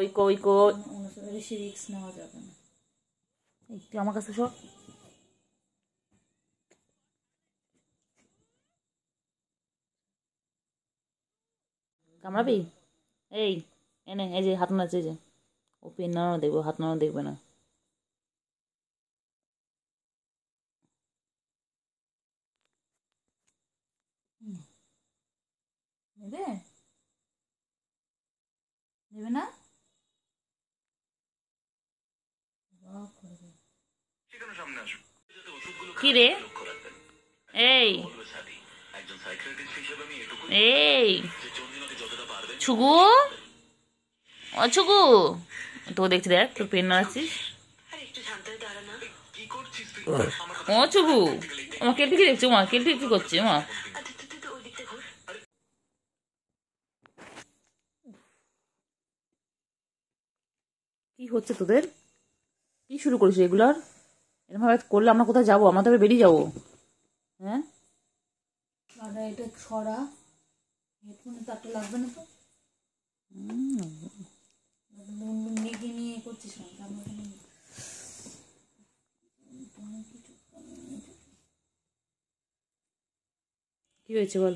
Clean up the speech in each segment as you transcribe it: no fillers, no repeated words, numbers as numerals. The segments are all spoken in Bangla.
কই কই কই বেশি রিস্ক নেওয়া যাবে না। তুই আমার কাছে সব কামড়াবি? এই এনে, এই যে হাত নাচে, যে ও পেন নাড়ানো দেখবো, হাত নাড়ানো দেখবে না। নেবে নেবে না? কি রে? এই এই ছুগু, ও ছুগু, তোকে দেখছি, দেখ তোর পেন নাড়াচ্ছিস। ও ছুগু, আমার কেলটি কি দেখছো? মা কেলটি কি করছে? মা কি হচ্ছে তোদের? কি শুরু করিস এগুলার? এরকম ভাবে করলে আমরা কোথায় যাবো? আমরা তবে বেরিয়ে যাবো। হ্যাঁ, এটা ছড়া হেডফোনে তারটা লাগবে না তো? নিয়ে করছিস না? কি হয়েছে বল?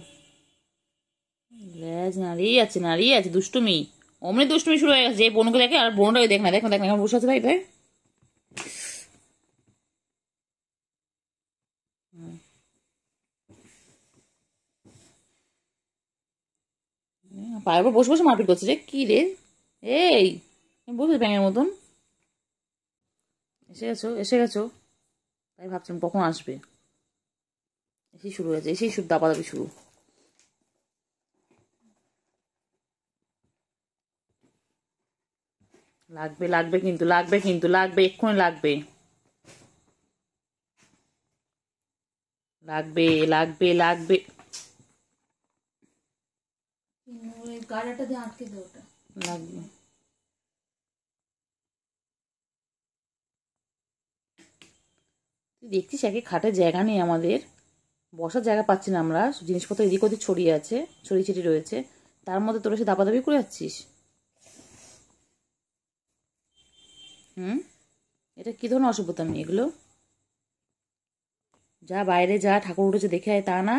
ল্যাজ নাড়িয়ে আছে, নাড়িয়ে আছে, দুষ্টুমি, অমনি দুষ্টুমি শুরু হয়ে গেছে। যে বোনকে দেখে, আর বোনটাকে দেখ না, দেখ না, দেখ না, বসে আছে ভাই ভাই। পায়ের উপর বসে বসে মারপিট করছে রে। কি রে? এই বসে ব্যাঙের মতন। এসে গেছো, এসে গেছো, তাই ভাবছিলাম কখন আসবে। এসেই শুরু হয়েছে, এসেই শুরু দাপাদাপি শুরু। লাগবে লাগবে কিন্তু, লাগবে কিন্তু, লাগবে, এক্ষুনি লাগবে, লাগবে লাগবে লাগবে। গাড়াটা দিয়ে আটকে দে, ওটা লাগবে। তুই দেখছিস একে খাটের জায়গা নেই আমাদের, বসার জায়গা পাচ্ছি না আমরা, জিনিসপত্র এদিক ওদিক ছড়িয়ে আছে, ছড়িয়ে ছিটিয়ে রয়েছে, তার মধ্যে তোরা সে দাপাদাপি করে যাচ্ছিস। এটা কি ধরনের অসভ্যতা? আমি এগুলো যা বাইরে যা, ঠাকুর উঠেছে দেখে আয়, তা না।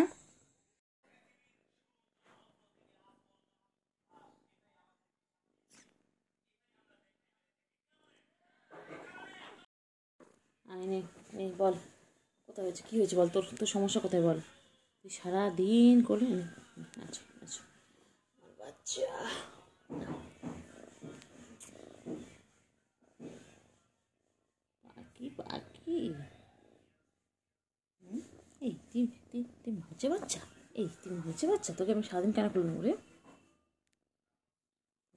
বল কোথায় হয়েছে, কি হয়েছে বল, তোর তোর সমস্যা কোথায় বল? তুই সারাদিন করে। আচ্ছা আচ্ছা বাচ্চা, পাখি পাখি। এই তুই তুই তুই মাঝে বাচ্চা, এই তুই মাঝে বাচ্চা, তোকে আমি সারাদিন কেন করলাম রে?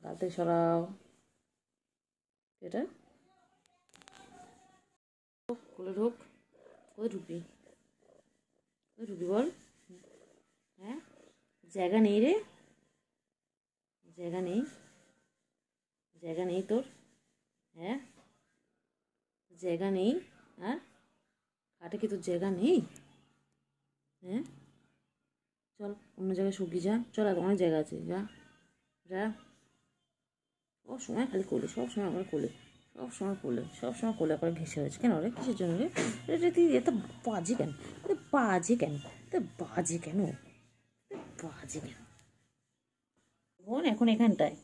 রাতে সরাও এটা, কোলে ঢোক। কোথায় ঢুকবি? কোথায় ঢুকবি বল? হ্যাঁ, জায়গা নেই রে, জায়গা নেই, জায়গা নেই তোর। হ্যাঁ, জায়গা নেই। আর খাটে কি তোর জায়গা নেই? হ্যাঁ, চল অন্য জায়গায় শুকি, যা, চল, আর অনেক জায়গা আছে, যা যা। সব সময় খালি কোলে, সব সময় আমার কোলে, সব সময় কোলে, সব সময় কোলে করে ঘেসে হয়েছে কেন রে? কিসের জন্য রে? এটা তুই এত বাজে কেন? বাজে কেন? বাজে কেন? বাজে কেন? বোন এখন এখানটায়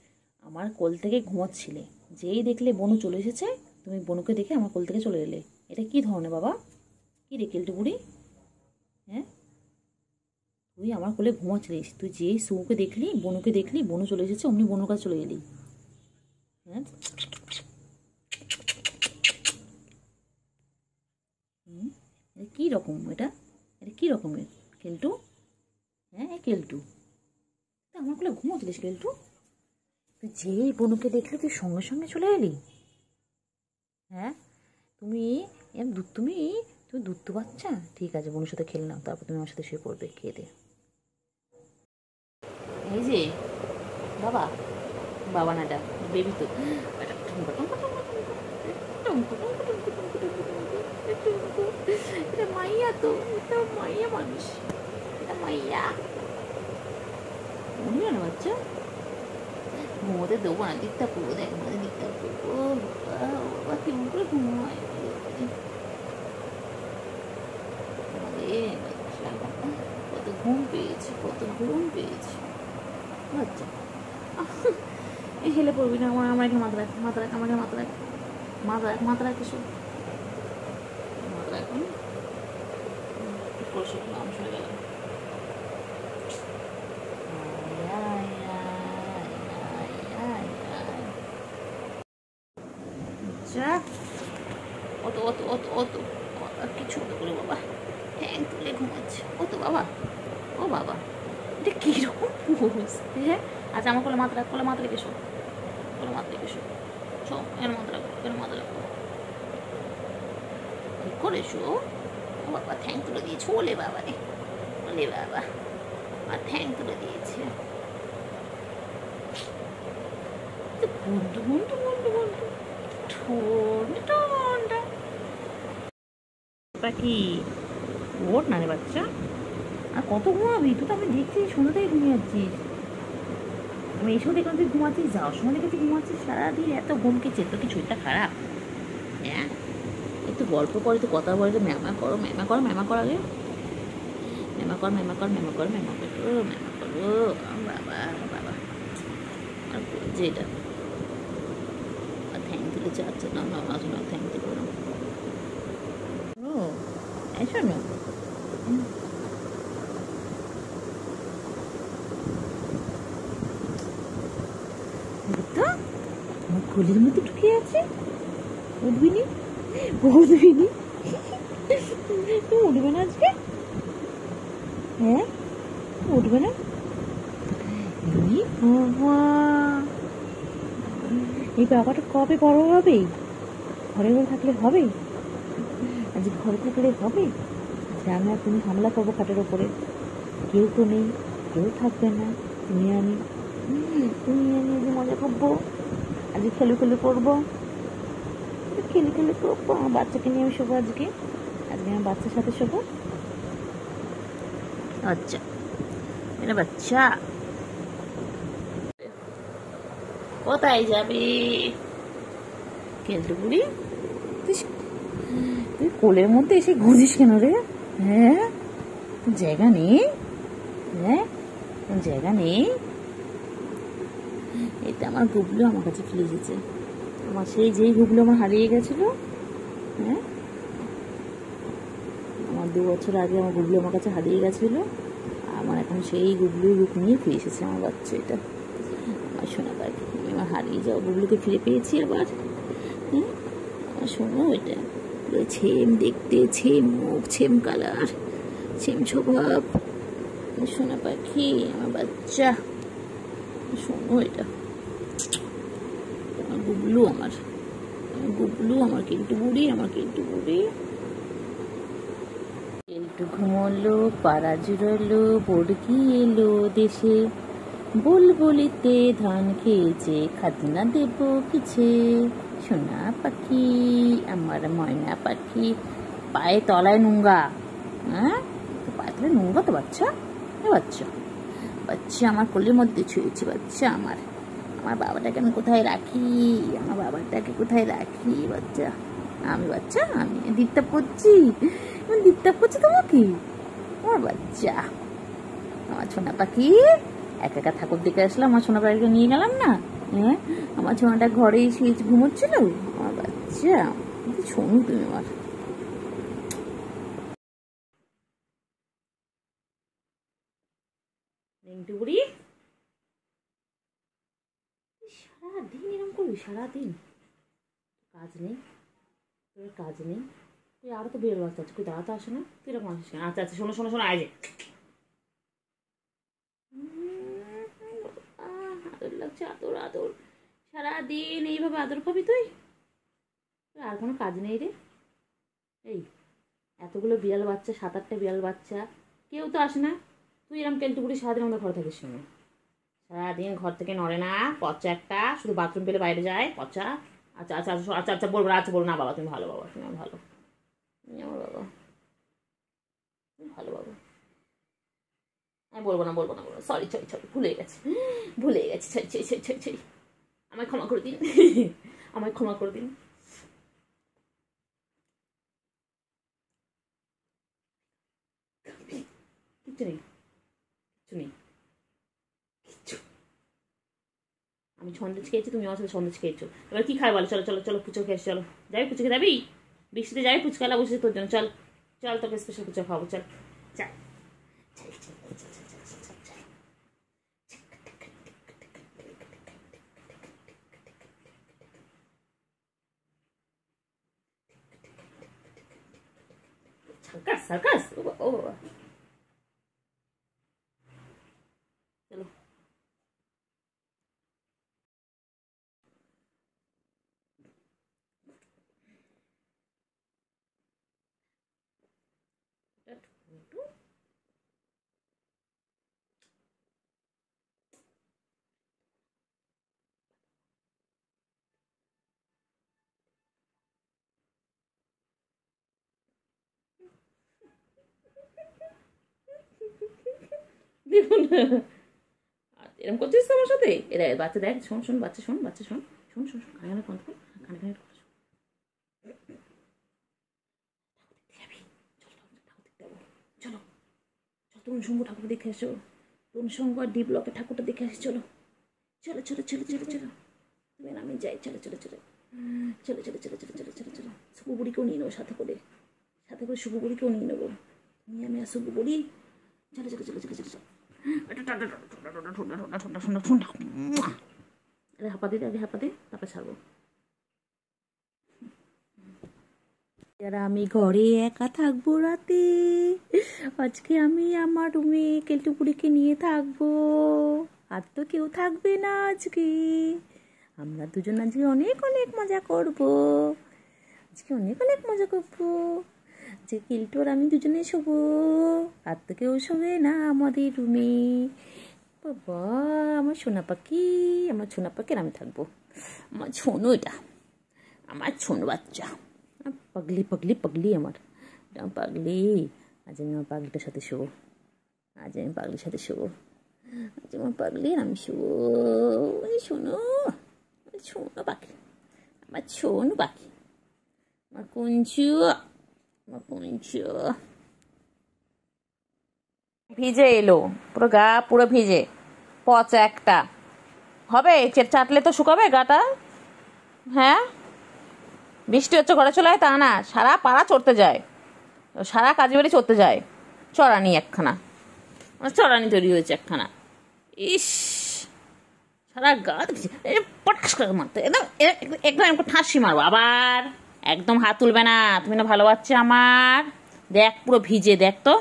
আমার কোল থেকে ঘুমাচ্ছিলে, যেই দেখলে বনু চলে এসেছে, তুমি বনুকে দেখে আমার কোল থেকে চলে এলে। এটা কি ধরনের বাবা? কি রে কেলটু বুড়ি? হ্যাঁ, তুই আমার কোলে ঘুমাচ্ছিলিস, তুই যেই সুকে দেখলি, বনুকে দেখলি, বনু চলে এসেছে, অমনি বনুর কাছে চলে এলি। হ্যাঁ, এটা কী রকম? এটা এটা কী রকমের কেলটু? হ্যাঁ কেলটু, তুই আমার কোলে ঘুমাচ্ছিলিস কেলটু? তুই যেই বনুকে দেখলি তুই সঙ্গে সঙ্গে চলে এলি। হ্যাঁ, তুমি তুমি তুমি দুধ বাচ্চা। ঠিক আছে, বনুর সাথে খেলে নাও, তারপর তুমি আমার সাথে শুয়ে পড়বে, খেয়ে দে। এই যে বাবা, বাবা না ডাক, বেবি তো, এটা মাইয়া তো, এটা মাইয়া মানুষ, এটা মাইয়া মনে হয় না বাচ্চা। ঘুমোতে দেবো না, দিকটা পুরো দেখ, করবি না, আমার এখানে মাথা রাখ, আমার এখানে মাথা রাখ এসব মাথা রাখ। নাম শুনে গেলাম। অত অত অত অত কিছু হতো করে বাবা, ঠ্যাং তুলে ঘুমাচ্ছে অত বাবা। ও বাবা, এটা কীরকম পোজ? হ্যাঁ, আচ্ছা আমার মাথা রেখে শো, মাথা রেখে শো, এর মাথা রাখো, ঠিক করে শো। ও বাবা, ঠ্যাং তুলে দিয়েছে, ওলে বাবা রে, ওলে বাবা, আর ঠ্যাং তুলে দিয়েছে। পাখি ওর না রে বাচ্চা, আর কত ঘুমাবি? তুই তো আমি দেখছি সন্ধ্যাতেই ঘুমিয়ে যাচ্ছিস। আমি এসেও দেখলাম তুই ঘুমাচ্ছিস, যাওয়ার সময় দেখে তুই ঘুমাচ্ছিস সারাদিন, এত ঘুমকেছে তো কি শরীরটা খারাপ? হ্যাঁ, একটু গল্প করে, তো কথা বলে, তো ম্যামা করো আগে, ম্যামা করো বাবা বাবা। আর যে এটা থ্যাংক তুলেছে, আচ্ছা না থ্যাংক তুলো না। ও এসো না, আমার কোলের মধ্যে ঢুকে আছে। উঠবি নি? তুমি উঠবে না আজকে? হ্যাঁ, উঠবে না? এই বাবাটা কবে বড় হবে? ঘরে থাকলে হবে? আজকে ঘরে থাকলে হবে? আমি আর তুমি হামলা করবো খাটের ওপরে, কেউ তো নেই, কেউ থাকবে না, তুমি আমি যে মজা করবো, আজকে খেলে করবো, আমার বাচ্চাকে নিয়ে আমি শোবো। আজকে আমার বাচ্চার সাথে শোবো। আচ্ছা এটা বাচ্চা, কোথায় যাবি কেলটু বুড়ি? তুই কোলের মধ্যে এসে ঘুরিস কেন রে? হ্যাঁ, জায়গা নেই? হ্যাঁ, জায়গা নেই? এটা আমার গুবলু আমার কাছে ফিরে এসেছে। আমার সেই যেই গুবলু আমার হারিয়ে গেছিল, হ্যাঁ, আমার 2 বছর আগে আমার গুবলু আমার কাছে হারিয়ে গেছিল, আমার এখন সেই গুবলুর রূপ নিয়ে ফিরে এসেছে আমার বাচ্চা। এটা আমার শোনা পাখি, আমি আমার হারিয়ে যাওয়া গুবলুকে ফিরে পেয়েছি আবার। হ্যাঁ, আমার শোনো, এটা পুরো ছেম দেখতে, ছেম মুখ, ছেম কালার, ছেম স্বভাব, শোনা পাখি আমার বাচ্চা। শোনো, এটা আমার গুবলু, আমার কিন্তু বুড়ি, কেলটু ঘুমোলো, পাড়া জুড়লো, বর্গি এলো দেশে, বুলবুলিতে ধান খেয়েছে, খাজনা দেব কিছে। সোনা পাখি আমার ময়না পাখি, পায়ে তলায় নোংরা। হ্যাঁ, পায়ে তলায় নোংরা তো বাচ্চা, বাচ্চা আমার কোলের মধ্যে ছুঁয়েছে। বাচ্চা আমার বাবাটাকে আমি কোথায় রাখি? বাচ্চা আমি দিকটা করছি তোমাকে, আমার বাচ্চা, আমার সোনা পাখি। একা ঠাকুর দেখে আসলাম, আমার সোনা পাখিকে নিয়ে গেলাম না। হ্যাঁ, আমার সোনাটা ঘরে শুয়ে ঘুমোচ্ছিল, আমার বাচ্চা। শোনো তুমি আমার বুড়ি, সারাদিন এরকম করবি? সারাদিন কাজ নেই, তুই আরো তো বেরো আসতে, তুই দাঁড়াতে আসে না, তুই এরকম আসিস না। আচ্ছা শোনো আয় যে, আদর লাগছে, আদর সারাদিন এইভাবে আদর খাবি তুই? আর কোনো কাজ নেই রে? এই এতগুলো বিড়াল বাচ্চা, 7-8টা বিড়াল বাচ্চা, কেউ তো আসে না, তুই এরকম কেলটুকুড়ি সারাদিন আমাদের ঘরে থাকিস না। সারাদিন ঘর থেকে নড়ে না, পচা একটা, শুধু বাথরুম পেলে বাইরে যায়, পচা। আচ্ছা বলবো না বাবা, তুমি ভালো বাবা, তুমি ভালো, আমার বাবা, তুমি ভালো বাবা। আমি বলবো না, সরি, ভুলে গেছি, ছি। আমায় ক্ষমা করে দিন, কিচ্ছু নেই, আমি সন্দেশ খেয়েছি, তুমি আমার সাথে সন্দেশ খেয়েছো, এবার কি খাই বলো? চলো চলো চলো, পুচো খেয়েছি, চলো যাবি পুচো খেয়ে যাবি? বৃষ্টিতে যাবি? ফুচকালা বসেছে তোর জন্য, চল চল, তোকে স্পেশাল পুচো খাবো, চল চল। সার্কাস সার্কাস, ও বাবা, চলো। দেখুন এরকম করছিস তো আমার সাথে? এরা বাচ্চা দেখ, শোন শোন বাচ্চা, শোন বাচ্চা, শোন শোন শোন শোন, কানে কানে ফোন কর, কানে কানে চলো তরুণ সংঘ ঠাকুর দেখে আসো, তরুণ সংঘ আর ডি ব্লকের ঠাকুরটা দেখে আসি, চলো চলো চলো চলো চলো চলো, তুমি আমি যাই, চলো চলো চলো চলো চলো চলো চলো চলো চলো চলো। শুকু বুড়িকেও নিয়ে নেবো সাথে করে, সাথে করে শুকু বুড়িকেও নিয়ে নেবো, তুমি আমি আর শুকু বুড়ি, চলো চলো চলো চলো চলো চলো। হাঁপা দিতে, আগে হাঁপা দে, তারপর ছাড়বো। যারা আমি ঘরে একা থাকবো রাতে, আজকে আমি আমার রুমে কেলটুপুরিকে নিয়ে থাকবো, আর তো কেউ থাকবে না আজকে। আমরা দুজন আজকে অনেক অনেক মজা করবো, আজকে অনেক অনেক মজা করবো, যে কেলটু আর আমি দুজনে শোবো, আর তো কেউ শোবে না আমাদের রুমে। বাবা আমার সোনা পাখি, আমার সোনা পাখির আমি থাকবো, আমার ছোনো, এটা আমার ছোনো বাচ্চা, পাগলি পাগলি পাগলি, আমার পাগলি। আজ আমি আমার পাগলিটার সাথে শোবো, আজ আমি পাগলির সাথে শোবো, আজ আমার পাগলি আমি শোবো। শোনো শোনো পাখি, আমার ছোনো পাখি, আমার কুঞ্চু, আমার কুঞ্চু। ভিজে এলো পুরো গা, পুরো ভিজে, পচা একটা হবে, চাটলে তো শুকাবে গাটা। হ্যাঁ বৃষ্টি হচ্ছে ঘরে চলে আয়, তা না, সারা পাড়া চড়তে যায়, সারা কাজে বাড়ি চড়তে যায়, চড়ানি একখানা, চড়ানি তৈরি হয়েছে একখানা। ইস সারা গা পটাশ করে মারতে, একদম একদম একদম ঠাসি মারবো আবার, একদম হাত তুলবে না, তুমি না ভালো বাচ্চা আমার। দেখ পুরো ভিজে, দেখ তো,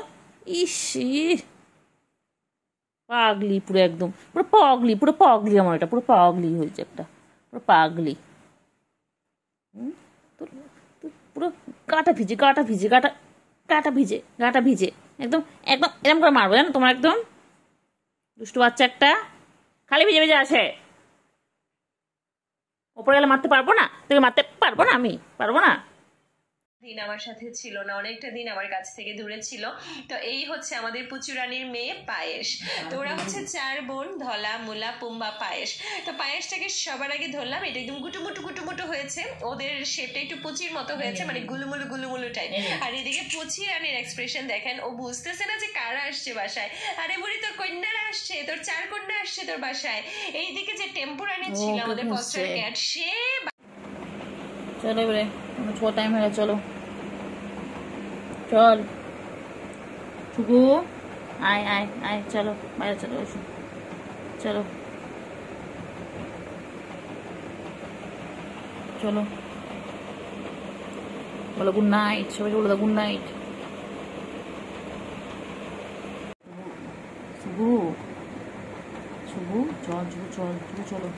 ইস পাগলি পুরো, একদম পুরো পাগলি, পুরো পাগলি আমার, এটা পুরো পাগলি হয়েছে একটা, পুরো পাগলি। পুরো গাটা ভিজে, গাটা ভিজে, গাটা গাটা ভিজে, গাটা ভিজে, একদম একদম এরকম করে মারবো জানো তোমার, একদম দুষ্টু বাচ্চা একটা, খালি ভিজে ভিজে আছে, ওপরে গেলে মারতে পারবো না, তোকে মারতে পারবো না, আমি পারবো না। দিন আমার সাথে ছিল না, অনেকটা দিন আমার কাছ থেকে দূরে ছিল। তো এই হচ্ছে আমাদের পুচুরানির মেয়ে পায়েস। তো ওরা হচ্ছে 4 বোন, ধলা, মুলা, পুম্বা, পায়েস। তো পায়েসটাকে সবার আগে ধরলাম, এটা একদম গুটুমুটু গুটুমুটু হয়েছে, ওদের শেপটা একটু পুচির মতো হয়েছে, মানে গুলুমুলু গুলুমুলু টাইপ। আর এদিকে পুচি রানীর এক্সপ্রেশন দেখেন, ও বুঝতেছে না যে কারা আসছে বাসায়। আরে বুড়ি তোর কন্যারা আসছে, তোর 4 কন্যা আসছে তোর বাসায়। এইদিকে যে টেম্পোরানি ছিল আমাদের ফস্টার ক্যাট, সে চলো এবারে ছোট টাইম হয়ে গেছে, চলো চল টুকু, আয় আয় আয়, চলো বাইরে চলো, এসো চলো চলো, বলো গুড নাইট, সবাইকে বলে দাও গুড নাইট। শুভু শুভু চল, শুভু চল, শুভু চলো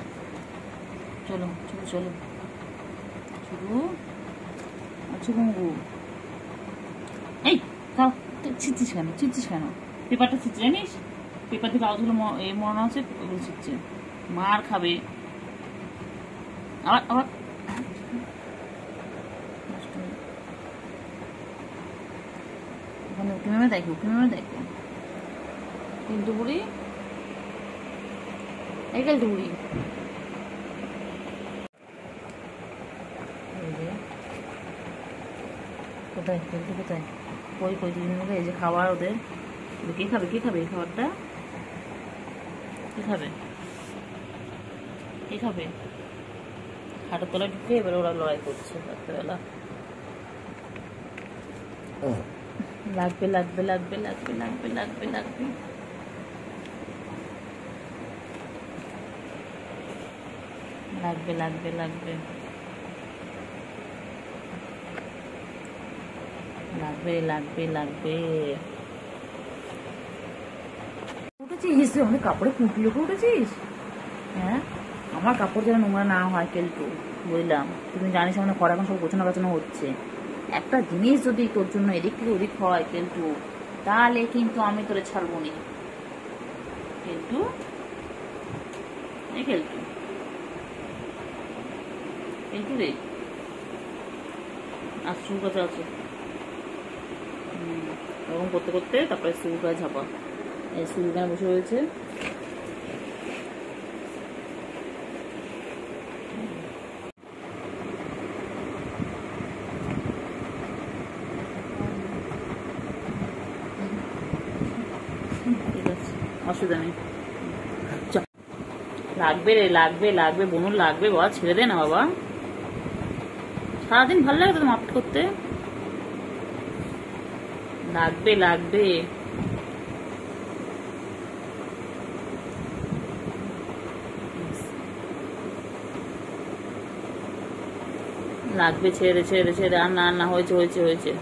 চলো, শুভু চলো, শুভু আচ্ছা গুঙ্গু, এই খাও, ছিটছিস কেন, ছিটছিস কেন, পেপারটা ছিটছে জানিস, পেপার থেকে কাগজগুলো মনে হচ্ছে ওগুলো ছিটছে, মার খাবে আবার আবার। ওখানে উঠে নেমে দেখো, উঠে নেমে দেখো, কিন্তু বুড়ি এই গেল বুড়ি, কোথায় কিন্তু কোথায়, কই কই দুজন মিলে, এই যে খাবার ওদের, কে খাবে, কে খাবে এই খাবারটা, কে খাবে, কি খাবে? খাটের তলায় ঢুকে এবার ওরা লড়াই করছে রাত্রেবেলা। লাগবে লাগবে লাগবে লাগবে লাগবে লাগবে লাগবে লাগবে লাগবে লাগবে লাগবে লাগবে লাগবে। উঠেছিস তুই? আমাদের কাপড়ে কুটলি উঠেছিস? হ্যাঁ, আমার কাপড় যেন নোংরা না হয় কেলটু, বুঝলাম। তুমি জানিস আমার ঘর এখন সব গোছানো গাছানো হচ্ছে। একটা জিনিস যদি তোর জন্য এদিক থেকে ওদিক হয় কেলটু, তাহলে কিন্তু আমি তোরে ছাড়বো নি কেলটু। এই কেলটু, কেলটু রে, আর শুরু কাছে আছে এরকম করতে করতে তারপরে শুরু করে ঝাপা। এই শুরু কেন বসে রয়েছে? ঠিক আছে, অসুবিধা নেই। লাগবে রে, লাগবে লাগবে বনুর লাগবে বাবা, ছেড়ে দে না বাবা। সারাদিন ভালো লাগে তো মাপট করতে। লাগবে লাগবে লাগবে, ছেড়ে দে ছেড়ে দে ছেড়ে দে। আর না না, হয়েছে হয়েছে হয়েছে।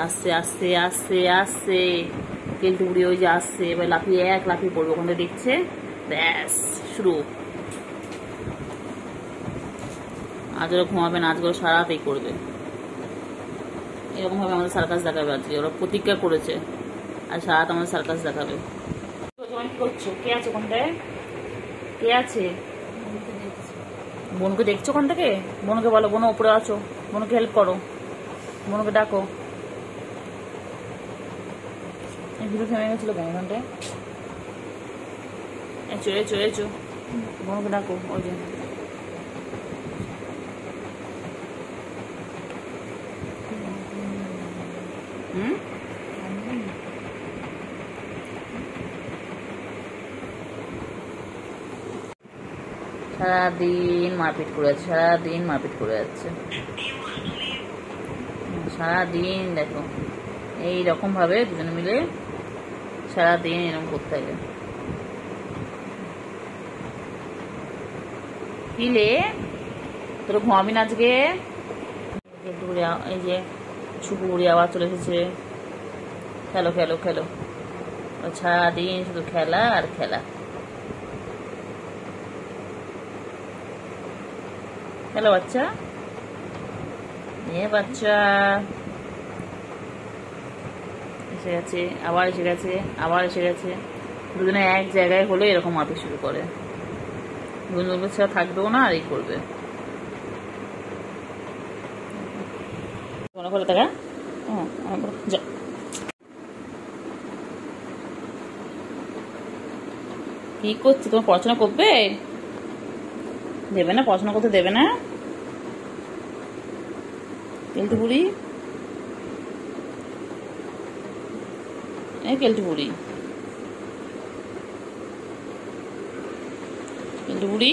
আসছে আসছে আসছে আসছে কেলটু বুড়ি, ওই যে আসছে। এবার লাফিয়ে লাফিয়ে পড়বে, ওখানে দেখছে। ব্যাস শুরু। আজ ওরা ঘুমাবে না, আজকে ওরা সারা রাতেই করবে। এরকম ভাবে আমাদের সার্কাস দেখাবে আজকে। ওরা প্রতিজ্ঞা করেছে আর সারা রাত আমাদের সার্কাস দেখাবে। কি করছো? কে আছে ওখানটায়? কে আছে? বোনকে দেখছো ওখান থেকে? বোনকে বলো, বোন উপরে আছো, বোনকে হেল্প করো, বোনকে ডাকো। ভিডিও থেমে গেছিল কেন ওখানটায়? এচো এচো এচো, বোনকে ডাকো। ওই যে সারাদিন মারপিট করে যাচ্ছে, সারাদিন মারপিট করে যাচ্ছে, সারাদিন। দেখো এইরকম ভাবে দুজনে মিলে সারাদিন এরকম করতে থাকে। কিলে তোর ঘুমাবি না আজকে? এই যে ছুপু বুড়ি আবার চলে এসেছে। খেলো খেলো খেলো, সারাদিন শুধু খেলা আর খেলা। হ্যালো বাচ্চা, বাচ্চা এসে গেছে, আবার এসে গেছে, আবার এসে গেছে। দুজনে এক জায়গায় হলে এরকম মারতে শুরু করে। দুজনের ছাড়া থাকবেও না, আর এই করবে। মনে করে দেখা কি করছে? তোমার পড়াশোনা করবে? দেবে না, পড়াশোনা করতে দেবে না কেলটু বুড়ি। এই কেলটু বুড়ি, কেলটু বুড়ি।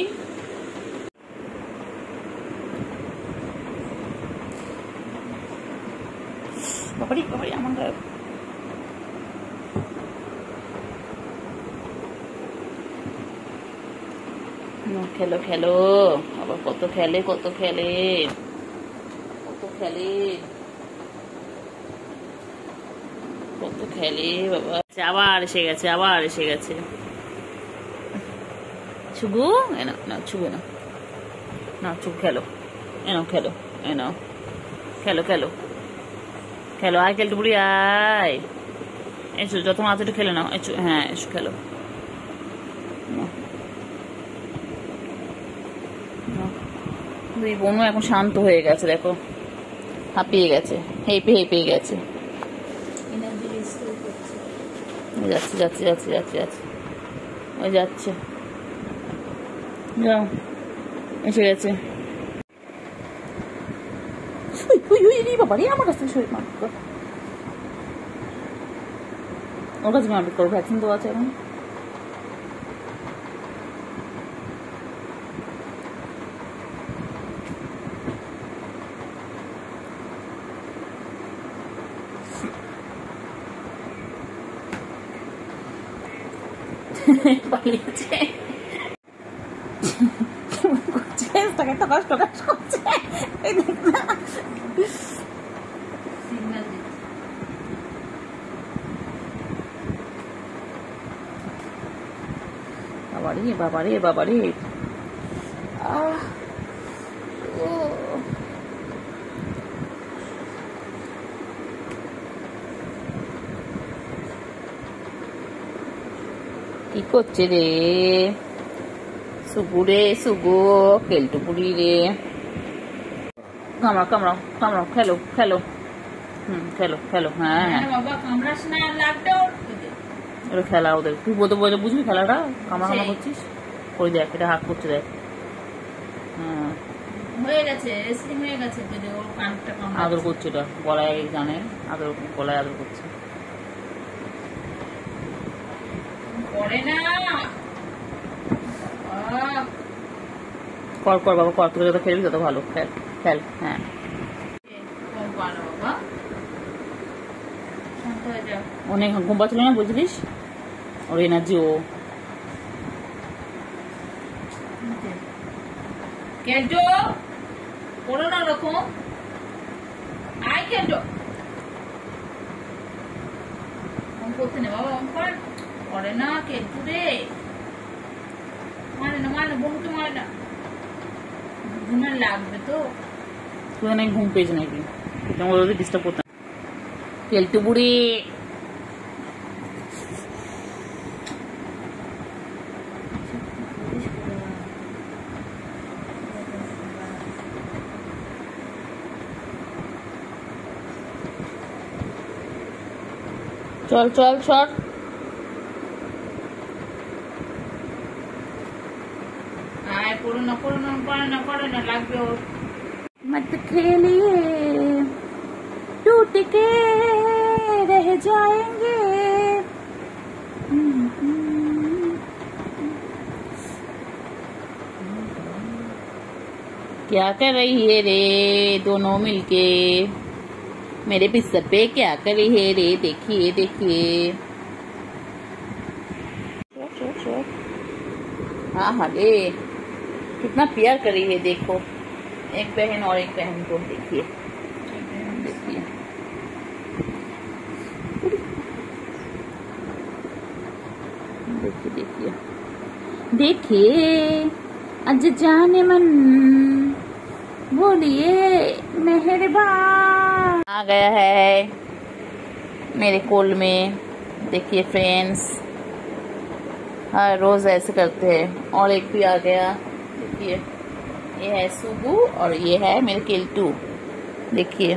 বাবারি বাবারি আমার গায়ে। খেলো খেলো, আবার কত খেলে কত খেলে কত খেলে কত খেলে বাবা। আবার এসে গেছে, আবার এসে গেছে। ছুবু এনো না, ছুবু না, না ছুবু খেলো, এনো খেলো, এনো খেলো খেলো খেলো। আয় কেলটু বুড়ি আয়, এসো যত আছে একটু খেলে নাও। এসো, হ্যাঁ এসো খেলো। দুই বোনও এখন শান্ত হয়ে গেছে, দেখো হাঁপিয়ে গেছে, হেঁপে হেঁপে গেছে। যাচ্ছে যাচ্ছে যাচ্ছে যাচ্ছে যাচ্ছে, ওই যাচ্ছে, যাও এসে গেছে। বাবা রে, আমার কাছ থেকে শরীর মারপিট কর। ওর কাছে মারপিট করো, ভ্যাকসিন দেওয়া আছে এখন। পালিয়েছে, টাকা টাকা টাকা করছে, এই দেখ না সিগন্যাল দিচ্ছে। বাবারে বাবারে বাবারে। কি করছে রে সুগু রে, সুগু কেলটুপুরি রে। কামড়াও কামড়াও কামড়াও, খেলো খেলো। খেলো খেলো। হ্যাঁ হ্যাঁ বাবা কামড়াস না, লাগটা ওরা খেলা ওদের, তুই বলতে বলতে বুঝবি খেলাটা। কামড়া কামড়া করছিস, ওই দেখ এটা হাত করছে দেখ। হ্যাঁ হয়ে গেছে, রেসলিং হয়ে গেছে, ওর কানটা কামড়া আদর করছে, এটা গলায় জানে আদর, গলায় আদর করছে। করে না। কর কর বাবা কর, তোকে যত খেলবি তত ভালো, খেল খেল। হ্যাঁ বাবা শান্ত হয়ে যাও। অনেক ঘুম পাচ্ছিল না বুঝলিস, ওর এনার্জি ও। কেটো করো না ওরকম, আয় কেটো করতে নে বাবা, করে না কেটু রে, মানে না মানে বন্ধুকে মানে না, ঘুমের লাগবে তো। তুই অনেক ঘুম পেয়েছে নাকি, তোমার ওদের ডিস্টার্ব করতাম। কেলটু বুড়ি চল চল চল। আয় করো না করো না, করে না করে না, লাগবে ওর। मत खेलिए टूट के रह जाएंगे। क्या कर रही है रे दोनों मिलके, मेरे बिस्तर पे क्या कर रही है रे, देखिए देखिए। हाँ हाँ रे, कितना प्यार कर रही है देखो, एक बहन और एक बहन को देखिए देखिए। देखिए देखिए देखिए, अज जाने मन बोलिए मेहरबान। आ गया है मेरे कोल में, देखिए फ्रेंड्स, हर रोज ऐसे करते हैं। और एक भी आ गया, देखिए ये है सुगु और ये है मेरे केल्टू, देखिए।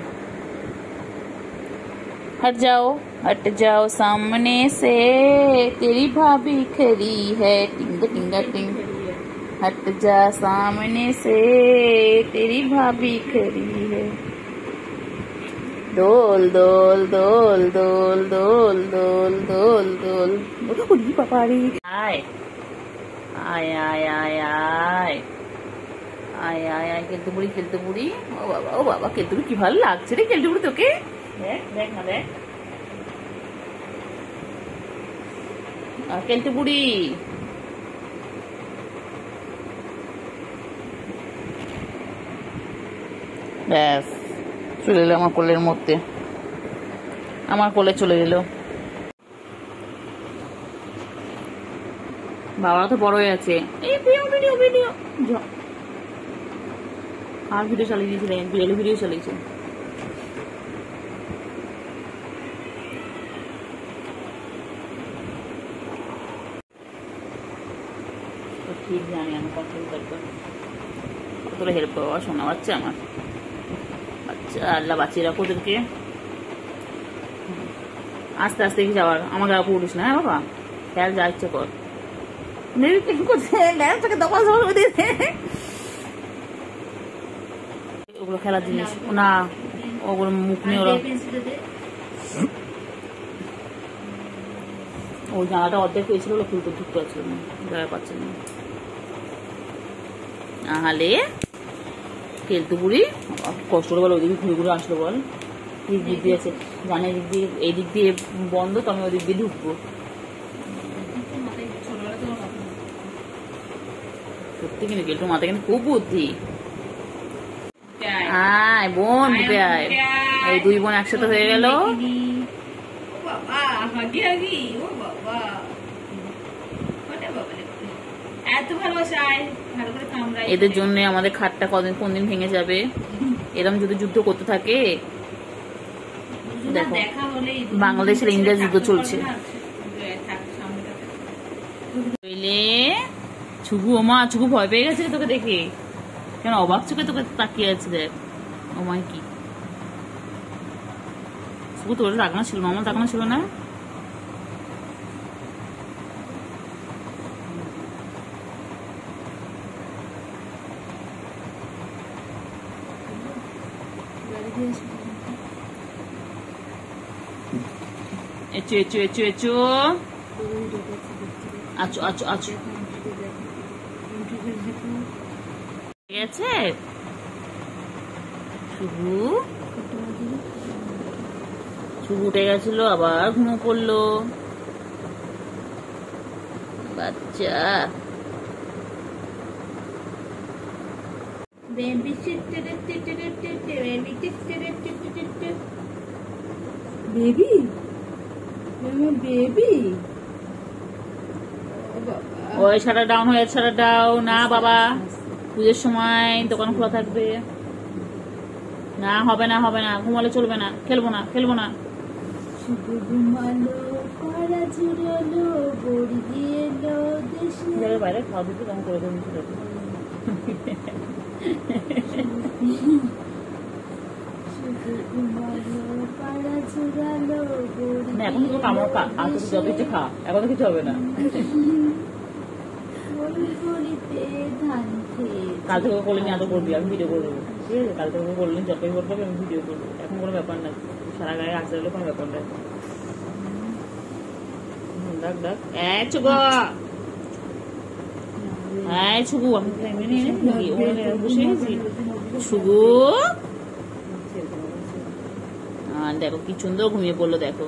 हट जाओ सामने से, तेरी भाभी खड़ी है, टिंग टिंग टिंग। हट जा सामने से, तेरी भाभी खड़ी है। दोल दोल दोल दोल दोल दोल दोल दोल बोली पापा रे। आय आय आय आय आय आय आय आय, কেলটু বুড়ি। ও বাবা কেলটু কি ভালো লাগছে রে কেলটু বুড়ি তোকে, দেখ দেখ না দেখ। কেলটু বুড়ি ব্যাস চলে এলো আমার কোলের মধ্যে, আমার কোলে চলে এলো। বাবা তো বড় হয়ে আছে। এই ভিডিও ভিডিও আর ভিডিও চালিয়ে দিয়েছিলেন, বিড়ালি ভিডিও চালিয়েছে। ঠিক জানি আমি কন্ট্রোল করবো, কতটা হেল্প করবো শোনা বাচ্চা আমার, বাচ্চা আল্লাহ বাঁচিয়ে রাখো ওদেরকে। আস্তে আস্তে কি যাওয়ার, আমার গা পড়িস না। হ্যাঁ বাবা খেয়াল যা ইচ্ছে কর, ওগুলো খেলার জিনিস না, ওগুলো মুখ নিয়ে ওরা ওই জানাটা অর্ধেক হয়েছিল, ওগুলো খুলতে ঢুকতে পারছিল না, জায়গা পাচ্ছে না। নাহলে কেলতু বুড়ি কষ্ট করে বল ওইদিকে ঘুরে ঘুরে আসলো বল, দিক দিয়ে আছে জানে, দিক দিয়ে এই দিক দিয়ে বন্ধ, তো আমি ওই দিক দিয়ে ঢুকবো। সত্যি কিন্তু কেলটুর মাথায় কিন্তু খুব বুদ্ধি। আয় বোন, ঢুকে আয়। এই দুই বোন একসাথে হয়ে গেল। এদের জন্য আমাদের খাটটা কোন দিন ভেঙে যাবে। এরকম যদি যুদ্ধ করতে থাকে, দেখো বাংলাদেশের ইন্ডিয়া যুদ্ধ চলছে। ছুগু, ওমা ছুগু ভয় পেয়ে গেছে তোকে দেখে, কেন অবাক চোখে তোকে তাকিয়ে আছে। দেখ ওমায় কি ছুগু, তোর রাগনা ছিল না? আমার রাগনা ছিল না। এচু এচু এচু এচু, আচু আচু আচু গেছে শুভু, শুভু উঠে গেছিল, আবার ঘুমো পড়লো বাচ্চা। বেবি বেবি ওই শাটার ডাউন হয়ে, শাটার ডাউন না বাবা, পুজোর সময় দোকান খোলা থাকবে না। হবে না, হবে না, ঘুমালে চলবে না, খেলবো না, খেলবো না। বাইরে খাওয়া দিতে কেমন করে দেবেন না, এখন তো কামড় যত কিছু খা, এখন তো কিছু হবে না। কাল থেকে করলে নিয়ে এত করবি, আমি ভিডিও করবো, ঠিক আছে? কাল থেকে করলে যতই করবো আমি ভিডিও করবো, এখন কোনো ব্যাপার না, সারা গায়ে আসতে হলে কোনো ব্যাপার নাই। ডাক ডাক ছুগু, আমি বসে গেছি। ছুগু দেখো কি সুন্দর ঘুমিয়ে পড়লো, দেখো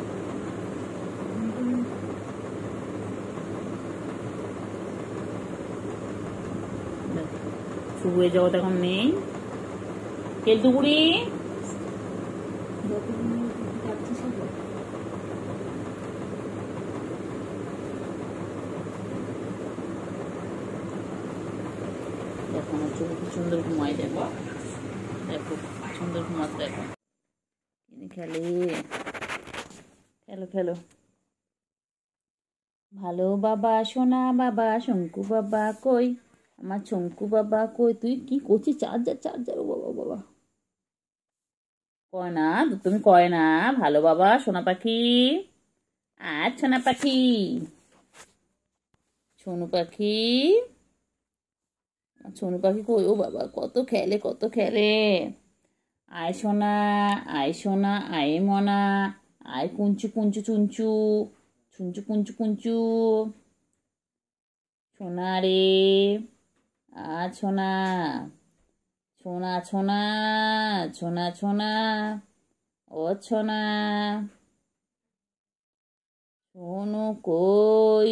শুয়ে জগৎ এখন নেই। কেলটু বুড়ি দেখো আমার চোখ কি সুন্দর ঘুমায়, দেখো দেখো সুন্দর ঘুমাচ্ছে, দেখো খেলে খেলো খেলো। ভালো বাবা, সোনা বাবা, শঙ্কু বাবা কই, আমার শঙ্কু বাবা কই, তুই কি করছিস? চার্জার চার্জার, ও বাবা বাবা, কয় না তুমি, কয় না ভালো বাবা সোনা পাখি। আর সোনা পাখি, সোনু পাখি, সোনু পাখি কই, ও বাবা কত খেলে, কত খেলে। আয় সোনা, আয় সোনা, আয় মনা, আয় কুঞ্চু কুঞ্চু চুঞ্চু, চুঞ্চু কুঞ্চু কুঞ্চু, সোনা রে, আর সোনা, সোনা সোনা, সোনা সোনা, ও সোনা, সোনু কই,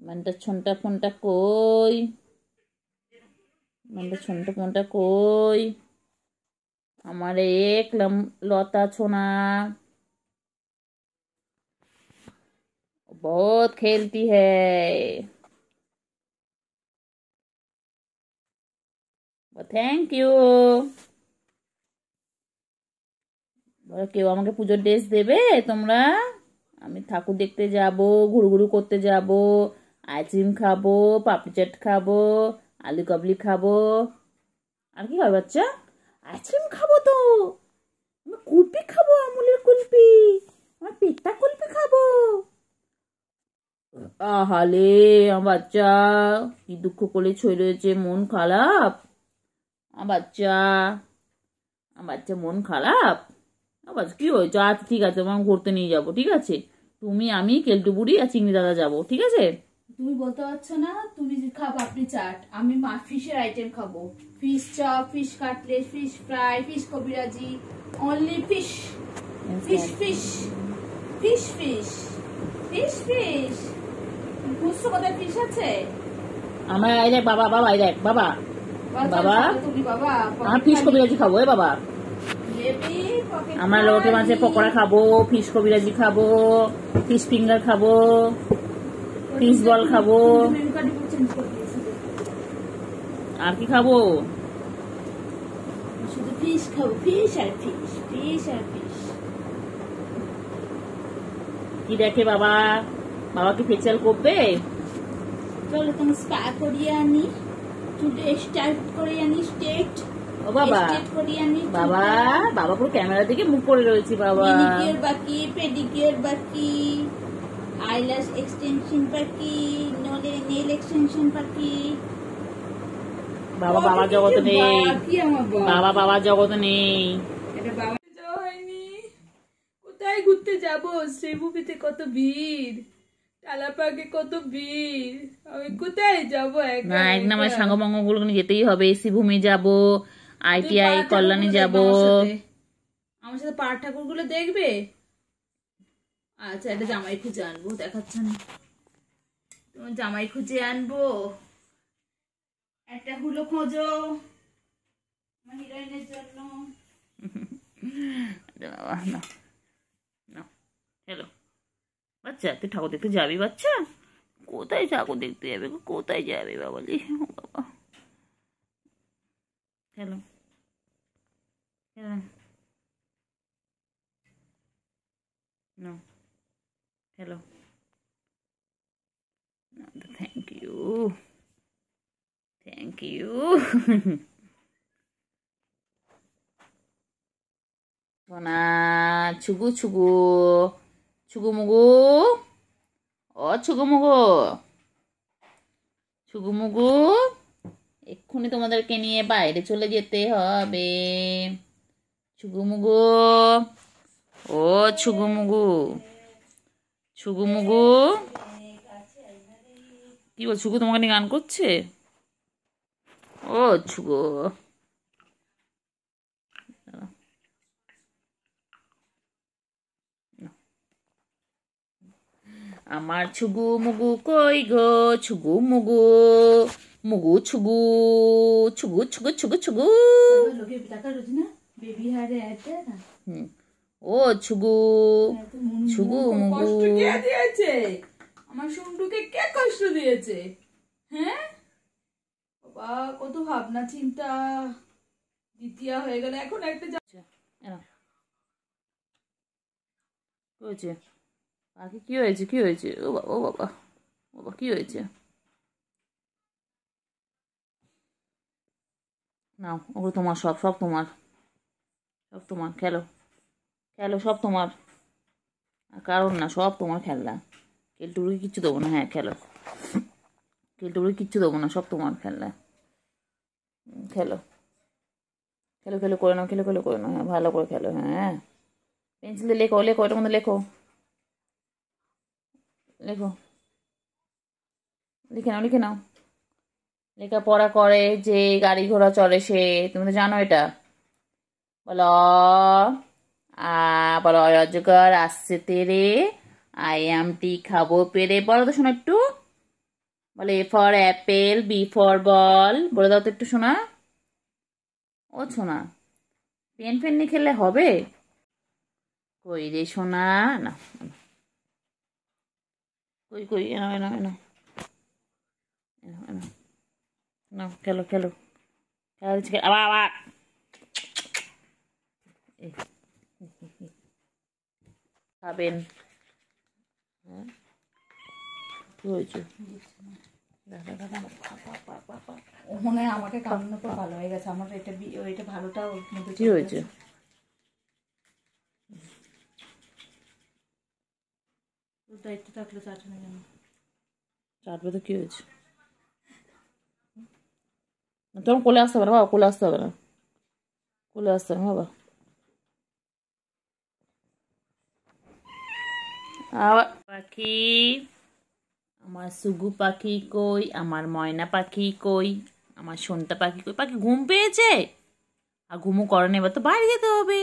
মানটা ছনটা ফোনটা কই, মানটা ছনটা ফোনটা কই, আমার এক লতা সোনা बहुत खेलती है। Thank you. কেউ আমাকে পুজোর ড্রেস দেবে তোমরা? আমি ঠাকুর দেখতে যাব, ঘুরঘুরু করতে যাব, আইসক্রিম খাবো, পাপড়ি চাট খাবো, আলু কাবলি খাবো, আর কি খাবে বাচ্চা? আইসক্রিম খাবো তো, আমি কুলপি খাবো, আমুলের কুলপি, আমার পেটটা কুলপি খাবো। আহালে আমার বাচ্চা কি দুঃখ করে ছড়ে রয়েছে, মন খারাপ আমার বাচ্চা। বাচ্চা মন খারাপ? আবার কি হয়েছে? আচ্ছা ঠিক আছে, তোমাকে ঘুরতে নিয়ে যাবো, ঠিক আছে? তুমি, আমি, কেলটু বুড়ি আর চিংড়ি দাদা যাবো, ঠিক আছে? তুমি বলতে পারছো না, তুমি যে খাও পাপড়ি চাট, আমি ফিশের আইটেম খাবো। Fish chop, fish cutlet, fish fry, fish kabiraji, only fish fish fish fish fish fish fish. বুঝছো কোথায় ফিশ আছে? আমার এই দেখ বাবা, বাবা এই দেখ বাবা, বাবা তুমি বাবা আমার ফিশ কবিরাজি খাবো। এ বাবা, আমরা লোটে মাছের পকোড়া খাবো, ফিশ কবিরাজি খাবো, ফিশ ফিঙ্গার খাবো, ফিশ বল খাবো। আর কি খাবো? শুধু ফিশ খাবো, ফিশ আর ফিশ, ফিশ আর ফিশ। কি দেখে বাবা? বাবা কি ফেসিয়াল করবে? চলো তুমি স্পা করিয়ে আনি, চুলে স্টাইল করে আনি, স্ট্রেট। ও বাবা, বাবা বাবা পুরো ক্যামেরা দিকে মুখ করে রয়েছে বাবা। মেনিকিউর বাকি, পেডিকিউর বাকি, আইল্যাশ এক্সটেনশন বাকি, নেল এক্সটেনশন বাকি। বাবা বাবা জগতে নেই, বাবা বাবা জগতে নেই। এটা বাবা যাওয়া হয়নি। কোথায় ঘুরতে যাব? শ্রীভূমিতে কত ভিড়, টালাপাকে কত ভিড়, আমি কোথায় যাব? না, একদম আমার সাঙ্গমঙ্গ গুলো যেতেই হবে। শ্রীভূমি যাব, ITI কল্যাণী যাব। আমার সাথে পাড় ঠাকুর গুলো দেখবে? আচ্ছা, এটা জামাই খুঁজে আনবো, দেখাচ্ছে না। তোমার জামাই খুঁজে আনবো। একটা হুলো খোঁজো আমার হিরোইনের জন্য। হ্যালো বাচ্চা, তুই ঠাকুর দেখতে যাবি? বাচ্চা কোথায় ঠাকুর দেখতে যাবে? কোথায় যাবে বাবালি? বাবা hello No. Hello. Thank you. Thank you. সোনা ছুগু ছুগু ছুগু মুগু, ও ছুগু মুগু, ছুগু মুগু, এক্ষুনি তোমাদেরকে নিয়ে বাইরে চলে যেতে হবে। ছুগু মুগু, ও ছুগু মুগু, ছুগু মুগু। কি বল, ছুগু তোমাকে নিয়ে গান করছে? ও ছুগু, আমার ছুগু মুগু কই গো? ছুগু মুগু, মুগু ছুগু, ছুগু ছুগু ছুগু ছুগু। ও ছুগু, ছুগু মুগু। কে দিয়েছে আমার সুন্ডুকে? কে কষ্ট দিয়েছে? হ্যাঁ বাবা, কত ভাবনা চিন্তা, দ্বিতীয় হয়ে গেল, এখন একটা হয়েছে পাখি? কি হয়েছে? কি হয়েছে? ও বাবা, ও বাবা, বাবা কি হয়েছে? নাও, ওগুলো তোমার, সব সব তোমার, সব তোমার। খেলো খেলো, সব তোমার। আর কারণ না, সব তোমার খেলনা। কেলটুকুরি কিচ্ছু দেবো না। হ্যাঁ খেলো, কেলটুকুরি কিচ্ছু দেবো না, সব তোমার খেলনা। খেলো খেলো, খেলো করে নাও, খেলো খেলো করে নাও। হ্যাঁ ভালো করে খেলো। হ্যাঁ পেন্সিল দিয়ে লেখো, লেখো, এটার মধ্যে লেখো, লেখো, লিখে নাও, লিখে নাও। লেখাপড়া করে যে গাড়ি ঘোড়া চড়ে সে, তুমি তো জানো এটা। বলো বলো, অজগর আসছে তেরে, IMT খাবো পেরে। বলো তো শোনা একটু, বলে A for apple, B for ball। বলে দাও তো একটু শোনা। ও শোনা, পেন ফেন নিয়ে খেললে হবে? কই রে শোনা, না কই কই, এনো এনো এনো এনো এনো, না খেলো খেলো, খেলা দিচ্ছি। আবার আবার খাবেন? কি হয়েছে? মনে হয় আমাকে কামড়ানো তো ভালো হয়ে গেছে। আমার এটা এটা ভালোটা ওর মধ্যে। কি হয়েছে? একটু থাকলে চাটবে না, চাটবে তো কি হয়েছে? তোমার কোলে আসতে হবে না বাবা, কোলে আসতে হবে না। কোলে আসতে হবে বাবা। আবার পাখি, আমার সুগু পাখি কই, আমার ময়না পাখি কই, আমার সোনটা পাখি কই? পাখি ঘুম পেয়েছে? আর ঘুমো করেন, এবার তো বাইরে যেতে হবে,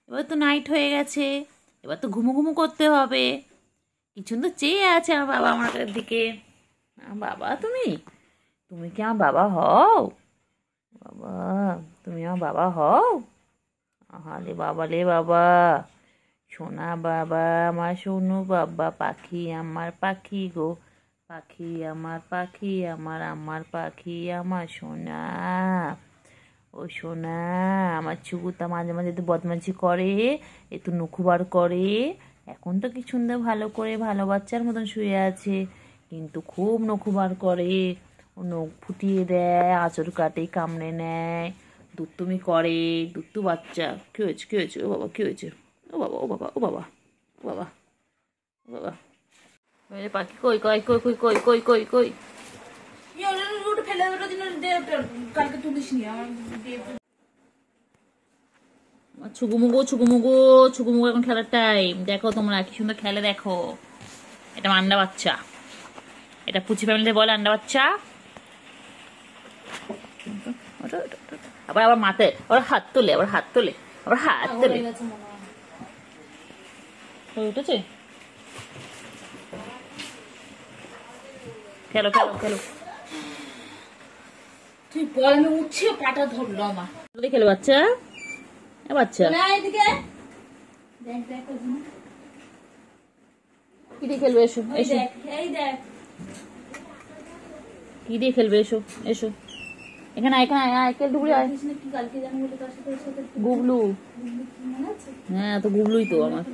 এবার তো নাইট হয়ে গেছে, এবার তো ঘুমো ঘুমো করতে হবে। কিছু তো চেয়ে আছে আমার বাবা আমার দিকে। বাবা তুমি তুমি কি আমার বাবা হও? বাবা তুমি আমার বাবা হও? আহারে বাবা রে বাবা, সোনা বাবা আমার সোনু বাবা, পাখি আমার পাখি গো, পাখি আমার পাখি আমার, আমার পাখি আমার সোনা। ও সোনা আমার চুকুতা মাঝে মাঝে তো বদমাইশি করে, একটু নখুবার করে। এখন তো কি সুন্দর ভালো করে ভালো বাচ্চার মতন শুয়ে আছে, কিন্তু খুব নখুবার করে। ও নখ ফুটিয়ে দেয়, আঁচড় কাটে, কামড়ে নেয়, দুত্তুমি করে। দুত্তু বাচ্চা। কি হয়েছে কি হয়েছে? ও বাবা কি হয়েছে? ও বাবা ও বাবা ও বাবা ও বাবা ও বাবা। পাখি কই কই কই কই কই কই কই কই? ফেলে কালকে তুলিস নি আমার। ছুগুমুগু ছুগুমুগু ছুগুমুগু এখন খেলার টাইম। দেখো তোমরা কি সুন্দর খেলে, দেখো। এটা আন্ডা বাচ্চা, এটা পুচি ফ্যামিলিতে বলে আন্ডা বাচ্চা। আবার আবার মাথায় আবার হাত তোলে, আবার হাত তোলে, আবার হাত তোলে। উঠেছে? খেলো খেলো খেলো। তুই বল, আমি উঠছে পাটা ধরলো আমার। খেলো বাচ্চা, বাচ্চা কি দিয়ে খেলবে? এসো এসো, কি দিয়ে খেলবে? এসো এসো, এখানে এখানে ডুবলি আয়। গুবলু, হ্যাঁ তো গুবলুই তো আমার,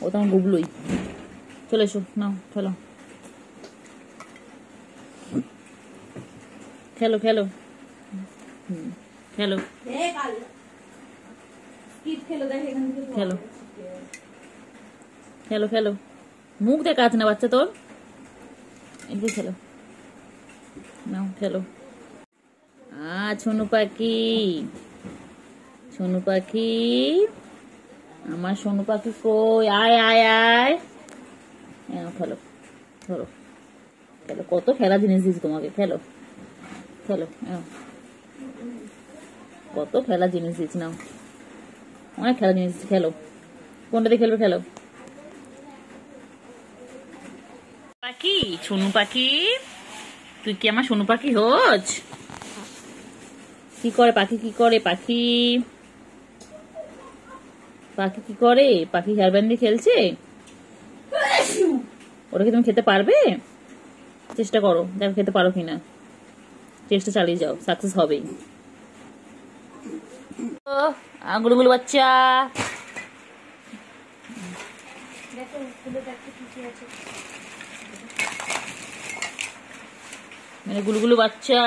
ও তো আমার গুবলুই। চলে এসো, নাও খেলো খেলো খেলো খেলো খেলো খেলো খেলো। মুখ দেখাচ্ছে না বাচ্চা তোর, একটু খেলো, নাও খেলো। সোনু পাখি, সোনু পাখি আমার সোনু পাখি কই? আয় আয় আয়, খেলো ধরো খেলো। কত খেলা জিনিস দিয়েছি তোমাকে, খেলো খেলো। কত খেলা জিনিস দিয়েছি, নাও অনেক খেলা জিনিস দিয়েছি, খেলো। কোনটা দিয়ে খেলবে? খেলো। পাখি, সোনু পাখি, তুই কি আমার সোনু পাখি হোস? কি করে পাখি? কি করে পাখি? পাখি কি করে? পাখি হেয়ার ব্যান্ড দিয়ে খেলছে। ওটাকে তুমি খেতে পারবে? চেষ্টা করো, দেখো খেতে পারো কিনা। চেষ্টা চালিয়ে যাও, সাকসেস হবেই। গুলুগুলু বাচ্চা, গুলুগুলু বাচ্চা,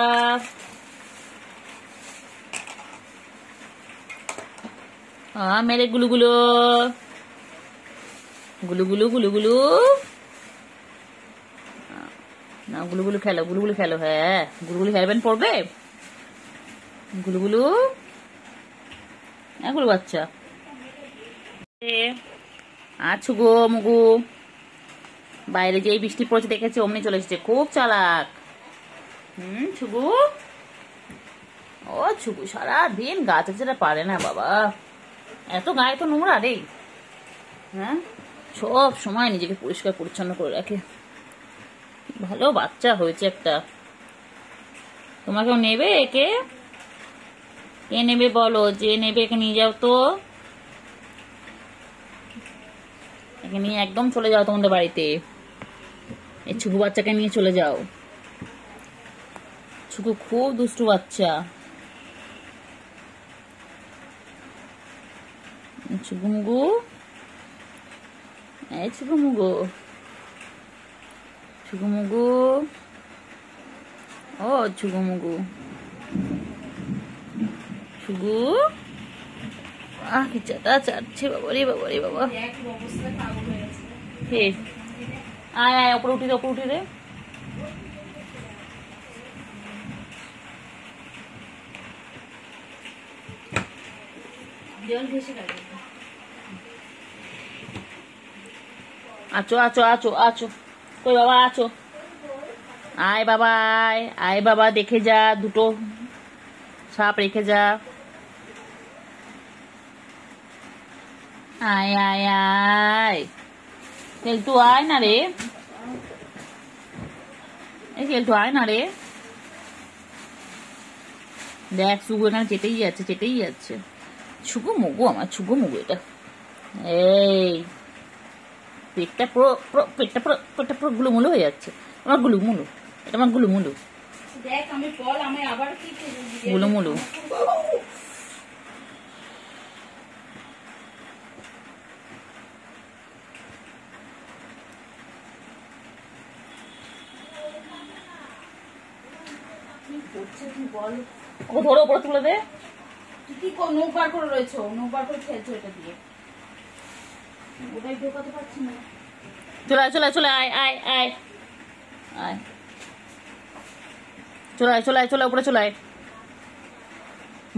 মেরে গুলুগুলো গুলুগুলু গুলুগুলু। না গুলুগুলু খেলো, গুলুগুলু খেলো। হ্যাঁ গুলুগুলু হেয়ারব্যান্ড পড়বে। গুলুগুলু, গুলু বাচ্চা। আচ্ছা গো মুগু, বাইরে যে বৃষ্টি পড়েছে দেখেছে, অমনি চলে এসেছে, খুব চালাক। ছুগু, ও ছুগু সারাদিন গাছ যেটা পারে না বাবা, এত গায়ে তো নোংরা রে। হ্যাঁ সব সময় নিজেকে পরিষ্কার পরিচ্ছন্ন করে রাখে, ভালো বাচ্চা হয়েছে একটা। তোমাকেও নেবে? একে কে নেবে বলো? যে নেবে একে নিয়ে যাও তো, একে নিয়ে একদম চলে যাও তোমাদের বাড়িতে। এই ছুকু বাচ্চাকে নিয়ে চলে যাও। ছুকু খুব দুষ্টু বাচ্চা। ছুকুমুগু, এই ছুকুমুগু, ছুকুমুগু, ও ছুকুমুগু, ছুগু। কি চাটা চাটছে বাবারে বাবারে বাবা। আয় আয়, ওপরে উঠি রে, ওপরে উঠি রে। জল ভেসে গেছে। আছো আছো আছো আছো, কই বাবা আছো, আয় বাবা আয়, আয় বাবা দেখে যা, দুটো সাপ রেখে যা, আয় আয় আয়, কেলটু আয় না রে, এই কেলটু আয় না রে, দেখ শুগু এখানে চেটেই যাচ্ছে, চেটেই যাচ্ছে, ছুগু মুগু আমার, ছুগু মুগু এটা, এই পেটটা পুরো পেটটা পুরো গুলুমুলু হয়ে যাচ্ছে, আমার গুলুমুলু, এটা আমার গুলুমুলু, দেখ আমি বল, আমি আবার কি গুলুমুলু। করছে তুই বল। ও ধরো উপরে তুলে দে, তুই কি নখ বার করে রয়েছো, নখ বার করে খেলছো এটা দিয়ে, ওটাই ঢোকাতে পারছি না। চলে আয় চলে আয় চলে আয় আয় আয় আয়, চলে আয় চলে আয়, চলে উপরে চলে আয়,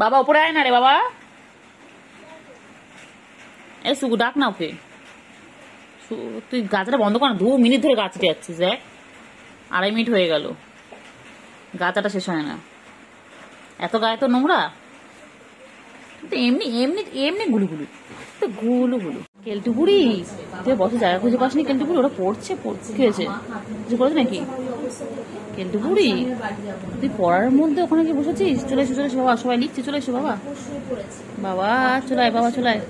বাবা উপরে আয় না রে বাবা, এই সুগু ডাক না ওকে, তুই গাছটা বন্ধ কর না, 2 মিনিট ধরে গাছটা যাচ্ছিস, দেখ 2.5 মিনিট হয়ে গেল, গাছাটা শেষ হয় না, এত গায়ে তো নোংরা, তো এমনি এমনি এমনি গুলুগুলু, তো গুলুগুলু। কেলটু বুড়ি তুই বসে জায়গা খুঁজে পাসনি, কেলটু বুড়ি ওরা পড়ছে, কি হয়েছে, কিছু করেছে নাকি? কেলটু বুড়ি তুই পড়ার মধ্যে ওখানে গিয়ে বসেছিস, চলে এসো চলে এসো বাবা, সবাই লিখছি, চলে এসো বাবা, বাবা চলে আয়, বাবা চলে আয়।